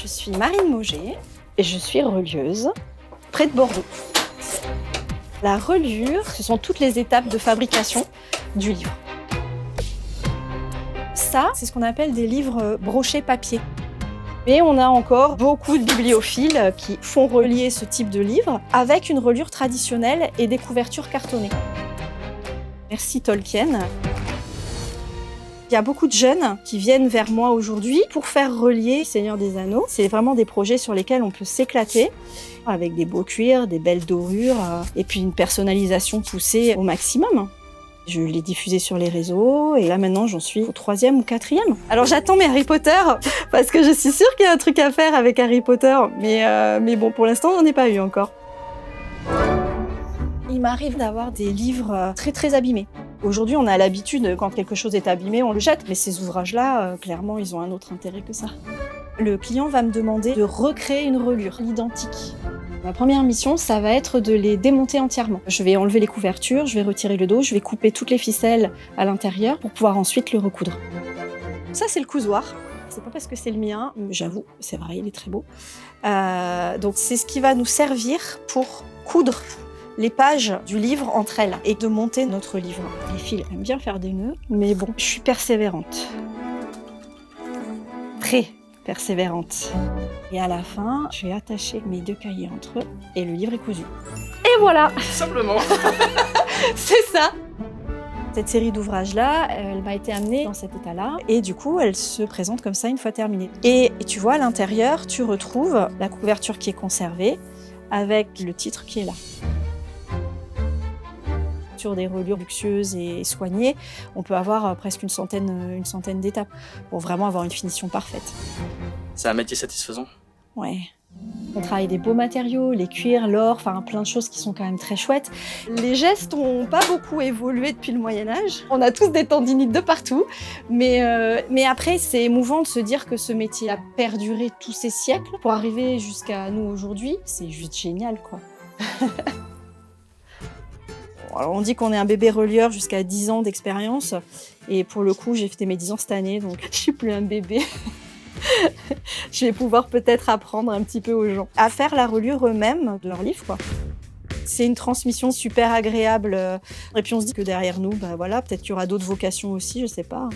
Je suis Marine Mauger et je suis relieuse près de Bordeaux. La reliure, ce sont toutes les étapes de fabrication du livre. Ça, c'est ce qu'on appelle des livres brochés papier. Et on a encore beaucoup de bibliophiles qui font relier ce type de livre avec une reliure traditionnelle et des couvertures cartonnées. Merci Tolkien. Il y a beaucoup de jeunes qui viennent vers moi aujourd'hui pour faire relier Seigneur des Anneaux. C'est vraiment des projets sur lesquels on peut s'éclater, avec des beaux cuirs, des belles dorures, et puis une personnalisation poussée au maximum. Je l'ai diffusé sur les réseaux, et là maintenant j'en suis au 3e ou 4e. Alors j'attends mes Harry Potter, parce que je suis sûre qu'il y a un truc à faire avec Harry Potter, mais bon, pour l'instant on n'en est pas eu encore. Il m'arrive d'avoir des livres très très abîmés. Aujourd'hui, on a l'habitude, quand quelque chose est abîmé, on le jette. Mais ces ouvrages-là, clairement, ils ont un autre intérêt que ça. Le client va me demander de recréer une reliure, l'identique. Ma première mission, ça va être de les démonter entièrement. Je vais enlever les couvertures, je vais retirer le dos, je vais couper toutes les ficelles à l'intérieur pour pouvoir ensuite le recoudre. Ça, c'est le cousoir. C'est pas parce que c'est le mien, j'avoue, c'est vrai, il est très beau. Donc c'est ce qui va nous servir pour coudre les pages du livre entre elles et de monter notre livre. Les fils aiment bien faire des nœuds, mais bon, je suis persévérante. Très persévérante. Et à la fin, je vais attacher mes 2 cahiers entre eux et le livre est cousu. Et voilà! Simplement. C'est ça! Cette série d'ouvrages-là, elle m'a été amenée dans cet état-là et du coup, elle se présente comme ça une fois terminée. Et tu vois, à l'intérieur, tu retrouves la couverture qui est conservée avec le titre qui est là. Sur des reliures luxueuses et soignées, on peut avoir presque une centaine d'étapes pour vraiment avoir une finition parfaite. C'est un métier satisfaisant. Ouais. On travaille des beaux matériaux, les cuirs, l'or, enfin plein de choses qui sont quand même très chouettes. Les gestes n'ont pas beaucoup évolué depuis le Moyen-Âge. On a tous des tendinites de partout, mais après c'est émouvant de se dire que ce métier a perduré tous ces siècles pour arriver jusqu'à nous aujourd'hui. C'est juste génial, quoi. Alors on dit qu'on est un bébé relieur jusqu'à 10 ans d'expérience. Et pour le coup, j'ai fêté mes 10 ans cette année, donc je suis plus un bébé. Je vais pouvoir peut-être apprendre un petit peu aux gens à faire la reliure eux-mêmes de leurs livres, quoi. C'est une transmission super agréable. Et puis on se dit que derrière nous, bah voilà, peut-être qu'il y aura d'autres vocations aussi, je sais pas.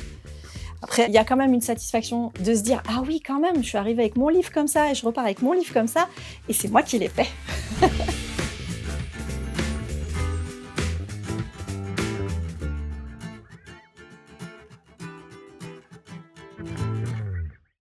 Après, il y a quand même une satisfaction de se dire « Ah oui, quand même, je suis arrivée avec mon livre comme ça et je repars avec mon livre comme ça et c'est moi qui l'ai fait. »